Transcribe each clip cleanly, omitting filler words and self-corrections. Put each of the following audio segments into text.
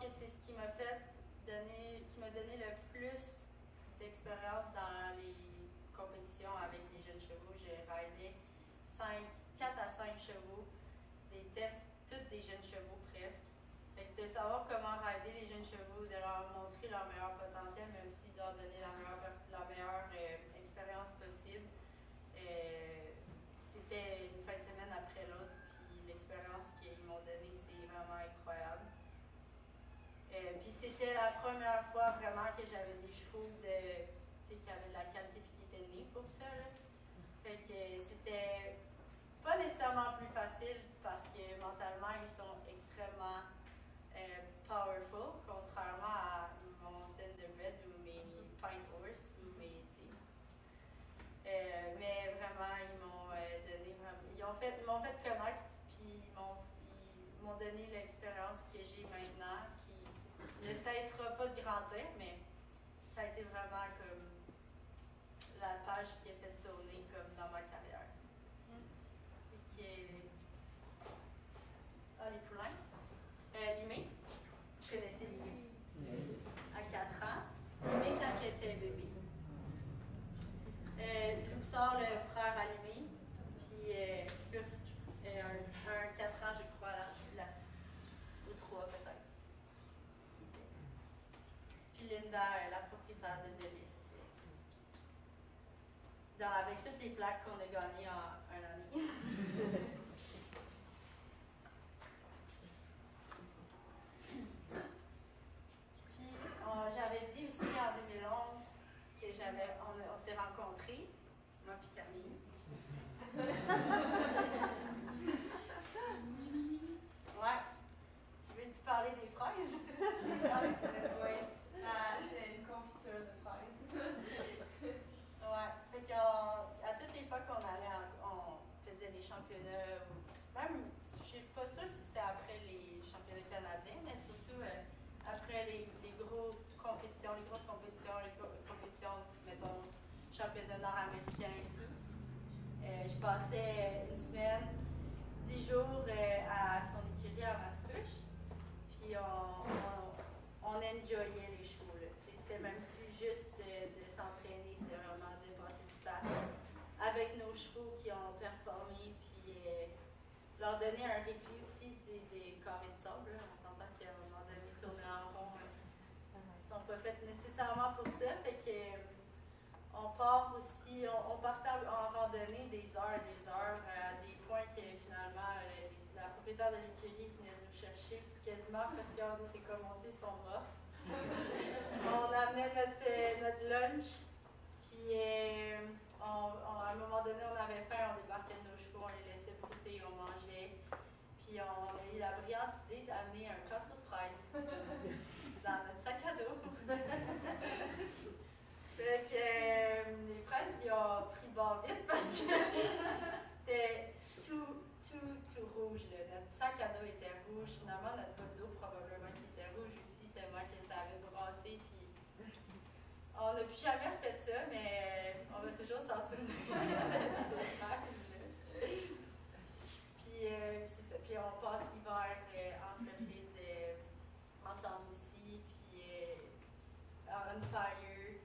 que c'est ce qui m'a donné le plus d'expérience dans les compétitions avec les jeunes chevaux. J'ai ridé 4 à 5 chevaux, des tests, tous des jeunes chevaux presque. Fait que de savoir comment rider les jeunes chevaux, de leur montrer leur meilleur potentiel, mais aussi de leur donner la meilleure expérience possible. C'était une fin de semaine après l'autre, puis l'expérience qu'ils m'ont donnée, c'est vraiment incroyable. Puis c'était la première fois vraiment que j'avais des chevaux qui avaient de la qualité et qui étaient nés pour ça. Là. Fait que c'était pas nécessairement plus facile parce que mentalement, ils sont extrêmement powerful, contrairement à mon standardbred ou mes pint horse ou mes. Mais vraiment, ils m'ont donné ils m'ont fait connaître, puis ils m'ont donné l'expérience que j'ai maintenant, qui ne cessera pas de grandir, mais ça a été vraiment comme la page qui a fait tourner comme dans ma carrière. Les poulains. Limé. Vous connaissez Limé? À 4 ans. Limé quand elle était bébé. Luxor, le frère à Limé. Puis Furst, un 4 ans, je crois, là, ou 3 peut-être. Puis Linda, la propriétaire de Délice. Avec toutes les plaques qu'on a gagnées en un année. Puis j'avais dit aussi en 2011 que on s'est rencontrés, moi puis Camille. Ouais. Tu veux-tu parler des fraises? Oui. C'est une confiture de fraises. Ouais. Fait qu'à toutes les fois qu'on allait, on faisait les championnats, même, je suis pas sûre si c'était après les championnats canadiens, mais surtout après les grosses compétitions, mettons, championnats nord-américains et tout. Je passais une semaine, 10 jours à son écurie à Mascouche, puis on enjoyait les chevaux. C'était même plus juste de s'entraîner, c'était vraiment de passer du temps avec nos chevaux qui ont performé, puis leur donner un répit aussi des carrés de sable. On s'entend qu'à un moment donné, tourner en rond, ils ne sont pas faits nécessairement pour ça. Fait que, on part aussi, on partait en randonnée des heures à des points que finalement la propriétaire de l'écurie venait nous chercher quasiment parce qu'on était comme on dit, ils sont mortes. On amenait notre lunch, puis à un moment donné, on avait faim, on débarquait de nos chevaux, on les laissait brouter, on mangeait. Puis on a eu la brillante idée d'amener un casse aux fraises dans notre sac à dos. Fait que les fraises, ils ont pris le bord vite parce que c'était tout rouge. Là. Notre sac à dos était rouge. Finalement, notre botte d'eau probablement qui était rouge aussi, tellement que ça avait brassé. Puis on n'a plus jamais refait ça, mais on va toujours s'en souvenir de cette phase-là. Puis c'est ça. Puis on passe l'hiver en Floride ensemble aussi. Puis On Fire.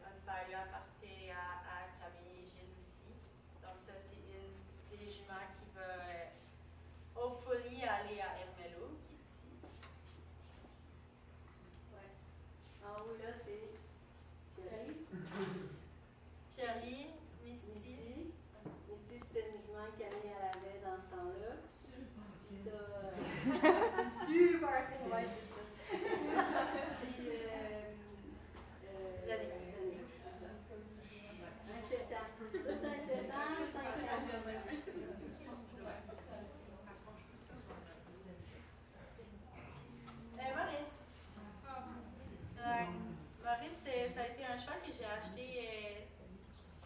On Fire appartient à Camille et Gilles aussi. Donc ça, c'est une des juments qui va hopefully aller à Hermelo, qui est ici. Ouais. En haut là, c'est Pierre-Lee. Pierre-Lie, Misty. Misty, c'était une jument que Camille avait dans ce temps-là. Super fine, ouais, c'est ça. Puis, Zadig, c'est ça. Un 7 ans. Là, c'est un 7 ans, 5 ans. Maurice. Maurice, ça a été un cheval que j'ai acheté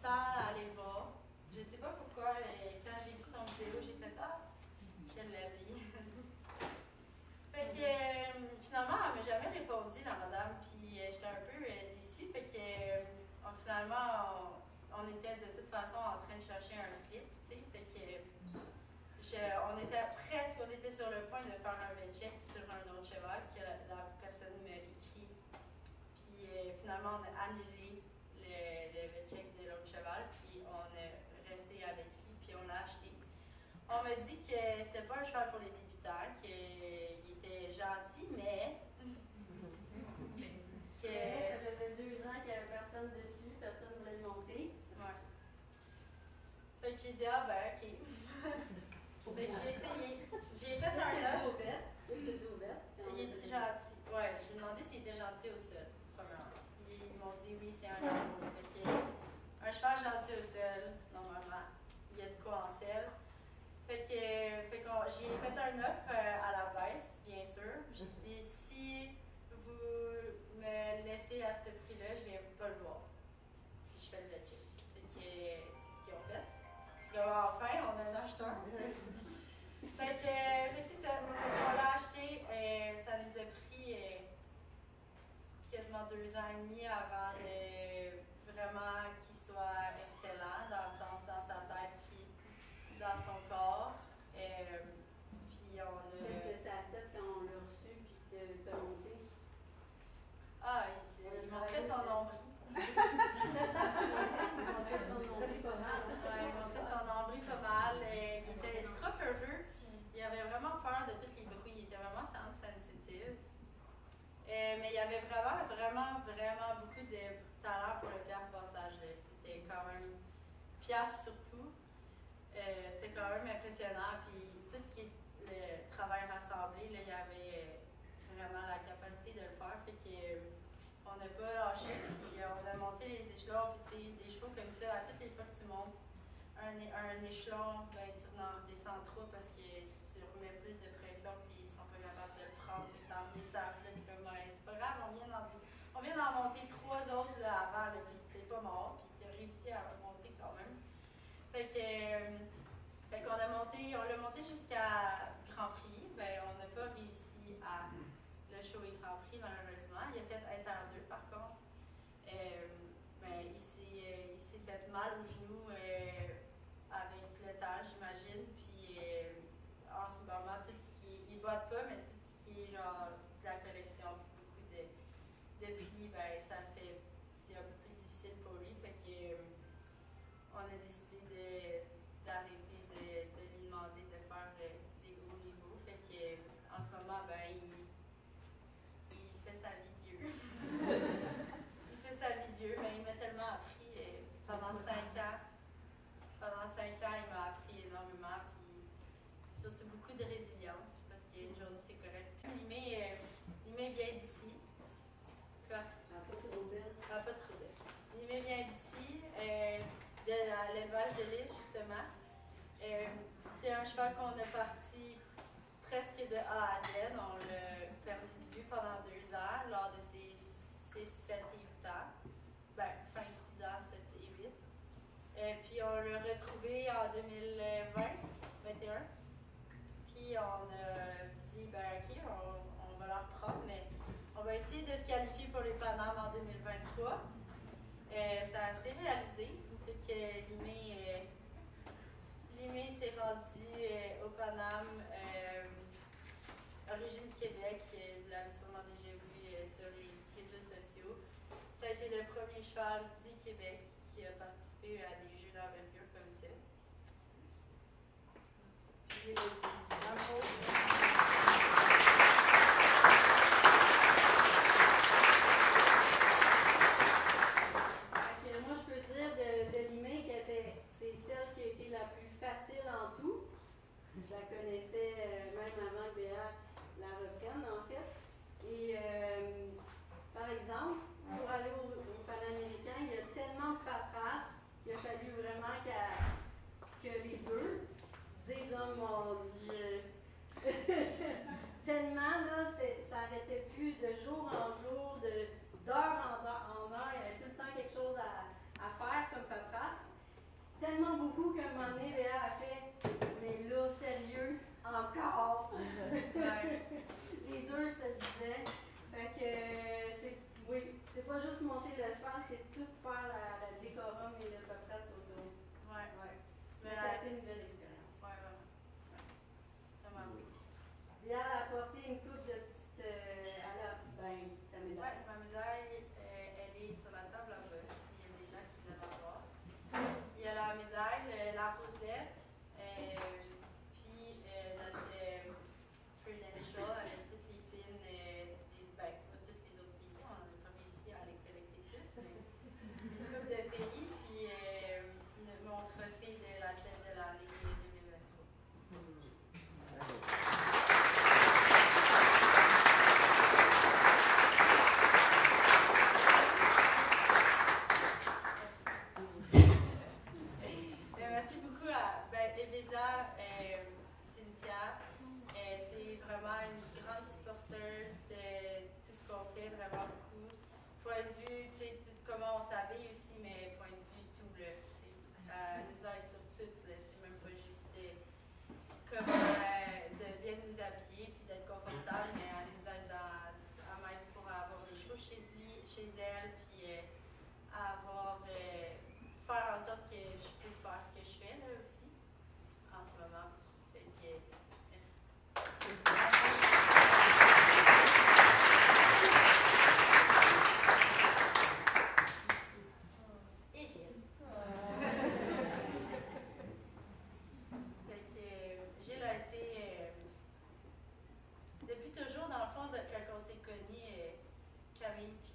sans aller le voir. Je ne sais pas pourquoi, quand j'ai vu son vidéo, j'ai fait « Ah, je l'aime lui. » Fait que finalement, elle ne m'a jamais répondu, la madame, puis j'étais un peu déçue. Fait que finalement, on était de toute façon en train de chercher un flip, tu sais. Fait que on était sur le point de faire un vet check sur un autre cheval. finalement, on a annulé le check de l'autre cheval, puis on est resté avec lui, puis on l'a acheté. On m'a dit que c'était pas un cheval pour les débutants, qu'il était gentil, mais que... Ça faisait 2 ans qu'il n'y avait personne dessus, personne ne voulait le monter. Ouais. Fait que j'ai dit, ah ben, ok. Fait que j'ai essayé. J'ai fait un œuf. Il est gentil. Ouais, j'ai demandé s'il était gentil au sol, premièrement. Ils m'ont dit oui, c'est un amour. Fait que, un cheval gentil au sol, normalement, il y a de quoi en selle. Fait que j'ai fait un œuf à la baisse, bien sûr. J'ai dit, si vous me laissez à ce prix-là, je viens pas le voir. Puis je fais le check. Fait que c'est ce qu'ils ont fait. Puis enfin, on a un acheteur. Fait que c'est ça. On l'a acheté, ça nous a pris quasiment 2 ans et demi avant de vraiment qu'il soit excellent, dans le sens dans sa tête puis dans son corps. Puis on a... Qu'est-ce que ça a fait quand on l'a reçu puis que t'as monté? Ah, il montrait son nombril. Il montrait son nombril pas mal. Ouais, il montrait son nombril pas mal. Il était ultra peureux. Il avait vraiment peur de tous les bruits. Il était vraiment sensitive. Mais il y avait vraiment beaucoup de talent pour le piaf passage. C'était quand même piaf surtout. C'était quand même impressionnant. Puis tout ce qui est le travail rassemblé, là, il y avait vraiment la capacité de le faire. Fait que on n'a pas lâché. Puis on a monté les échelons. Puis des chevaux comme ça, à toutes les fois que tu montes un échelon, ben, tu en descends trop parce que tu remets plus de pression. Puis ils sont pas capables de le prendre. Puis t'en redescends. Puis là, t'es comme, ouais, c'est pas grave, on vient d'en monter 3 autres là, avant. Là, puis t'es pas mort. Puis t'as réussi à monter quand même. Fait qu'on l'a monté jusqu'à Grand Prix. Ben, on n'a pas réussi à le show et Grand Prix, malheureusement. Il a fait Inter 2, par contre. Mais il s'est fait mal au genou avec le temps, j'imagine. Puis en ce moment, tout ce qui est... Il ne boite pas, mais tout ce qui est genre de la collection, beaucoup de plis, ben, c'est un peu plus difficile pour lui. Fait que on a décidé d'arrêter de lui demander de faire des hauts niveaux. Fait que en ce moment, ben, il fait sa vie de Dieu. Il fait sa vie de Dieu, mais il m'a tellement appris pendant 5 ans. Pendant 5 ans, il m'a appris énormément, puis surtout beaucoup de résilience, parce qu'une journée, c'est correct. Limé vient d'ici. Quoi? Pas trop belle. Limé vient d'ici, de l'élevage de l'île, justement. C'est un cheval qu'on a parti presque de A à Z. On l'a perdu de vue pendant 2 ans, lors de ses 7 et 8 ans. Ben, fin 6 ans, 7 et 8. Puis on l'a retrouvé en 2021. Puis on a dit, ben ok, on va la reprendre, mais on va essayer de se qualifier pour les Paname en 2023. Ça s'est réalisé. Fait que Limé s'est rendu au Paname, origine Québec. Vous l'avez sûrement déjà vu sur les réseaux sociaux. Ça a été le premier cheval du Québec qui a participé à des jeux d'envergure comme ça. Puis, moi, je peux dire de Limé que c'est celle qui a été la plus facile en tout. Je la connaissais même avant que Béa la reprenne, en fait. Et par exemple, pour aller au Panaméricain, il y a tellement de paperasse qu'il a fallu vraiment que les deux disent oh mon Dieu. Tellement, là, ça n'arrêtait plus de jour en jour, d'heure en heure, il y avait tout le temps quelque chose à faire comme paperasse. Tellement beaucoup qu'à un moment donné, Léa a fait mais là, sérieux, encore. Les deux se le disaient. Fait que c'est pas juste monter le cheval, c'est tout faire la décorum et le paperasse autour. Ouais. Mais ça a été une belle expérience. Ouais, vraiment. Vraiment oui. Léa a apporté une coupe de petites. Ta médaille. Ouais, ma médaille, elle chez elle, puis faire en sorte que je puisse faire ce que je fais là aussi, en ce moment. Fait que, merci. Et Gilles. Fait que Gilles a été, depuis toujours, dans le fond, quand on s'est connus, Camille, puis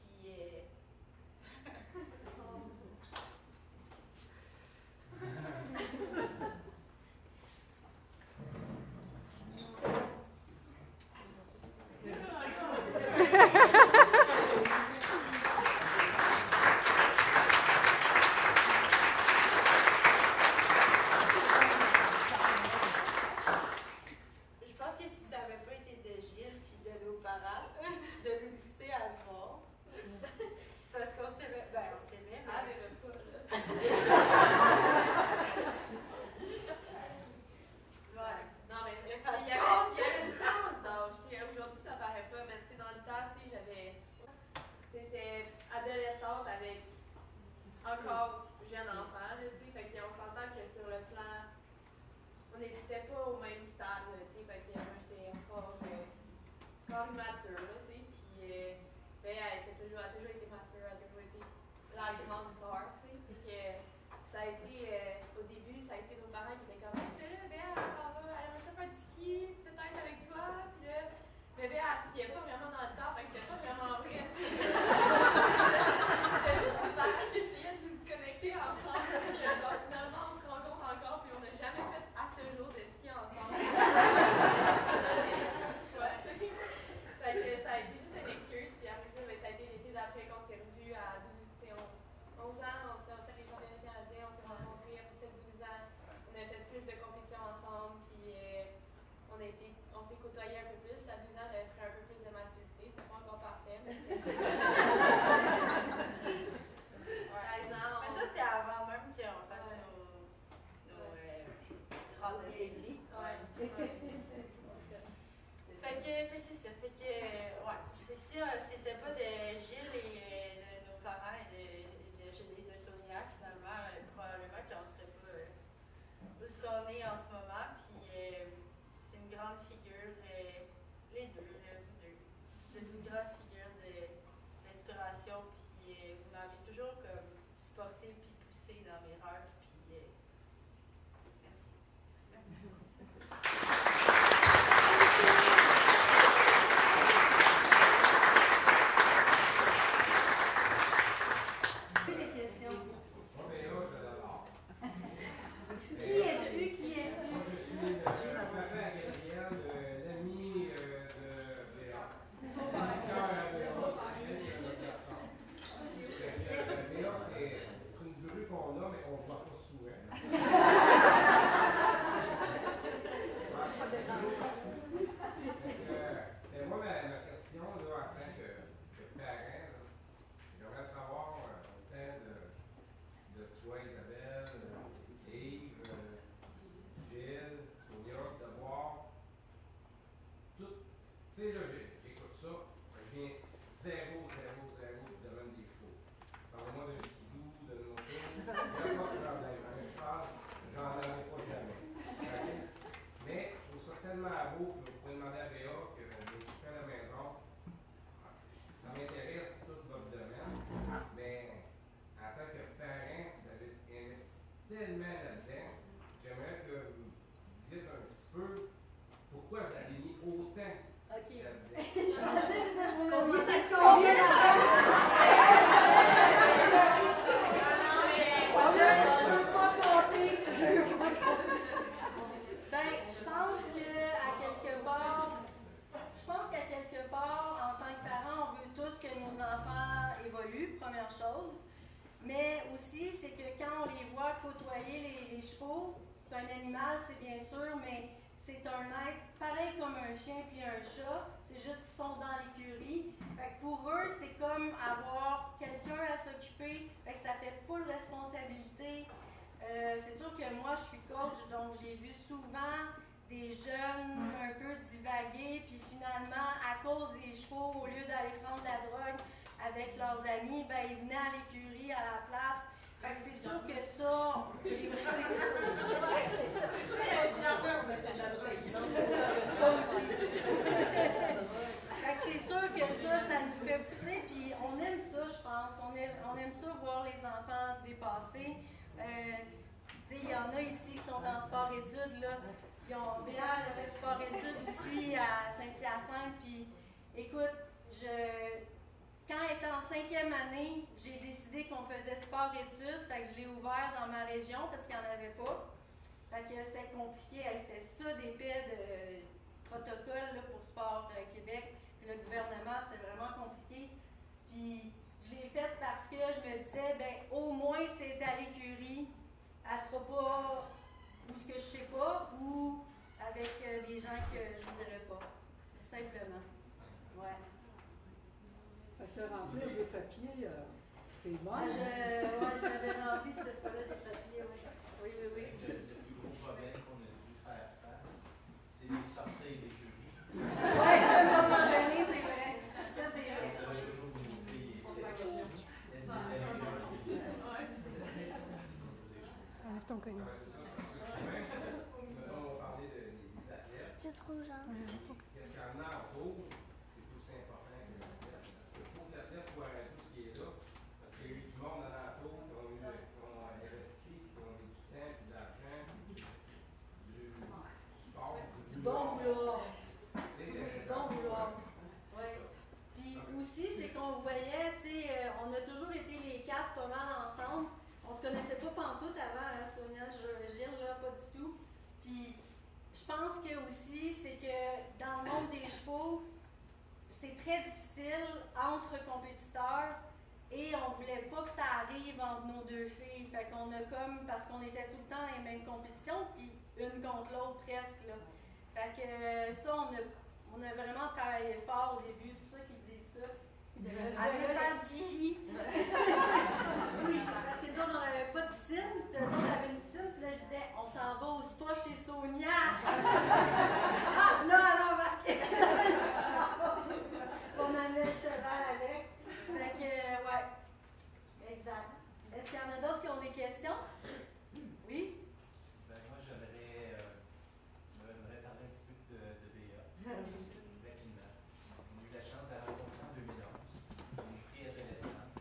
je pense que si ça n'avait pas été de Gilles puis de nos parents, de nous pousser à se voir, parce qu'on s'aimait, on s'aimait, mais... Ah, mais même pas, là. Ouais. Non, mais il y Parce avait une différence d'âge. Aujourd'hui, ça paraît pas, mais dans le temps, c'était adolescente avec encore jeune enfant, là, fait qu'on s'entend que sur le plan, on n'était pas au même stade, là, fait que moi, j'étais encore immature, là, puis elle a toujours été mature, elle a toujours été la grande sœur, fait que ça a été, au début, ça a été nos parents qui étaient comme, mais là, Béa, elle s'en va, elle aimerait ça faire du ski, peut-être avec toi, puis là, mais Béa, elle skiait pas vraiment dans le temps, fait que c'était pas vraiment vrai, c'était juste ses parents qui essayaient de nous connecter ensemble, puis finalement, on se rencontre encore, puis on n'a jamais fait à ce jour de ski ensemble. Fait que ça a été juste une excuse, puis après ça, ça a été l'été d'après qu'on s'est revus à 11 ans, on s'est fait les championnats canadiens, on s'est rencontrés après 7-12 ans, on a fait plus de compétitions ensemble, puis on s'est côtoyés un peu plus. À 12 ans, j'avais pris un peu plus de maturité, c'était pas encore parfait, mais c'était Mais ça, c'était avant même qu'on fasse nos randonnées. Ouais. Fait que c'est ça. Fait que, ouais. Fait que si c'était pas de Gilles et de nos parents et de Sonia, finalement, probablement qu'on serait pas où ce qu'on est en ce moment. Puis c'est une grande figure, les deux, vous deux. Vous êtes une grande figure d'inspiration. Puis vous m'avez toujours comme supporté puis poussé dans mes rêves. Puis merci. Merci beaucoup. Des questions. Mais là, je l'adore. Qui es-tu? Qui es-tu? Moi, je suis le papa Gabriel, l'ami de Béa. Le cœur à Béa, notre garçon. Béa, c'est une grue qu'on a, mais qu'on ne voit pas souvent. Moi, ma question, là, en tant que parent, j'aimerais savoir, autant de toi, Isabelle, Yves, Gilles, Sonia, de voir tout. Tu sais, là, j'écoute ça, je viens zéro du domaine des chevaux. Parlez-moi d'un skidoo, d'une moto, il n'y a pas de problème. Un cheval, j'en avais pas jamais. Okay? Mais je trouve ça tellement beau que vous pouvez demander à Béa que je suis à la maison. Ça m'intéresse tout votre domaine, mais en tant que parent, vous avez investi tellement là-dedans. J'aimerais que vous disiez un petit peu pourquoi vous avez mis autant OK. là-dedans. Combien ça combien première chose. Mais aussi, c'est que quand on les voit côtoyer les chevaux, c'est un animal, c'est bien sûr, mais c'est un être pareil comme un chien puis un chat. C'est juste qu'ils sont dans l'écurie. Fait que pour eux, c'est comme avoir quelqu'un à s'occuper. Fait que ça fait full responsabilité. C'est sûr que moi, je suis coach, donc j'ai vu souvent des jeunes un peu divaguer, puis finalement, à cause des chevaux, au lieu d'aller prendre de la drogue avec leurs amis, ben, ils venaient à l'écurie à la place. Fait que c'est sûr que ça, j'ai poussé ça aussi. Fait que c'est sûr que ça nous fait pousser, puis on aime ça, je pense. On aime ça voir les enfants se dépasser. Il y en a ici qui sont en sport-études, là. Ils ont Béal avec sport-études aussi à Saint-Hyacinthe, puis écoute, quand elle était en 5e année, j'ai décidé qu'on faisait sport-études, fait que je l'ai ouvert dans ma région parce qu'il n'y en avait pas. Fait que c'était compliqué, c'était ça d'épais de protocole là, pour Sport Québec. Puis le gouvernement, c'est vraiment compliqué. Puis je l'ai fait parce que je me disais, ben au moins c'est à l'écurie, elle sera pas où ce que je sais pas, ou avec des gens que je ne voudrais pas. Simplement. Ouais. Fait que remplir des papiers, c'est bon. J'avais rempli cette fois-là des papiers, oui. Oui. Le plus gros problème qu'on a dû faire face, c'est les sorties d'écurie. Oui, à un moment donné, c'est vrai. Ça, c'est vrai. Ça va toujours nous faire. Enlève ton collier. On parlait des athlètes. C'est trop genre. Qu'est-ce qu'il y en a autour, c'est aussi important que l'athlète. Parce qu'il faut que l'athlète soit rendu ce qui est là. Parce qu'il y a eu du monde alentour qui ont investi, qui ont mis du temps, puis de l'argent, du sport, Du bon vouloir. Du Bon vouloir. Oui. Puis aussi, c'est qu'on voyait, tu sais, on a toujours été les quatre pas mal ensemble. On se connaissait pas pantoute avant, hein, Sonia, Gilles, là, pas du tout. Puis je pense que aussi, c'est que dans le monde des chevaux, c'est très difficile entre compétiteurs et on voulait pas que ça arrive entre nos deux filles. Fait qu'on a comme, parce qu'on était tout le temps dans les mêmes compétitions, puis une contre l'autre presque, là. Fait que ça, on a vraiment travaillé fort au début, c'est pour ça qu'ils disent ça. Elle veut faire du ski. Oui, parce que nous autres, on n'avait pas de piscine, puis eux autres avaient une piscine, puis là, je disais, on s'en va au spa chez Sonia. Ah, là, alors, on avait le cheval avec. Fait que, ouais. Exact. Est-ce qu'il y en a d'autres qui ont des questions? Oui? Ben, moi, j'aimerais parler un petit peu de Béa. Rapidement. On a eu la chance de la rencontrer en 2011. Une préadolescente.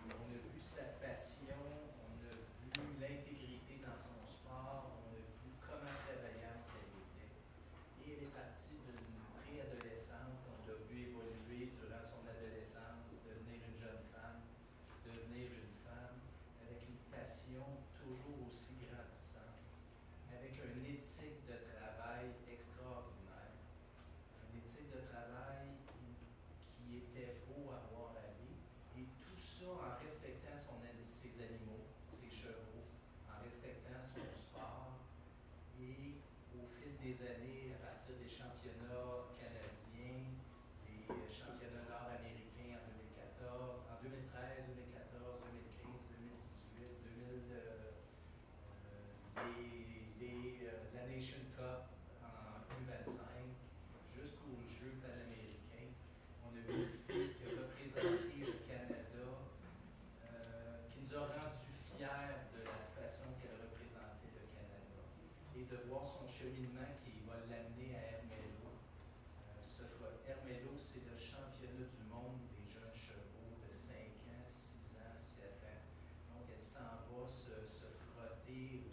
On a vu sa passion, on a vu l'intégrité dans son sport, on a vu comment travaillante elle était. Et elle est partie d'une préadolescente qu'on a vu évoluer durant son adolescence, devenir une jeune femme, devenir une femme, avec une passion toujours aussi grandissante, avec une éthique de travail extraordinaire, une éthique de travail qui était beau à voir aller, et tout ça en respectant ses animaux, ses chevaux, en respectant son sport, et au fil des années, à partir des championnats canadiens, des championnats nord-américains en 2014, en 2013, 2014, 2015, 2018, la Nation Cup en U25, jusqu'aux Jeux panaméricains. On a vu une fille qui a représenté le Canada, qui nous a rendus fiers de la façon qu'elle représentait le Canada, et de voir son cheminement qui va l'amener à Hermelo. Hermelo, c'est le championnat du monde des jeunes chevaux de 5 ans, 6 ans, 7 ans. Donc, elle s'en va se frotter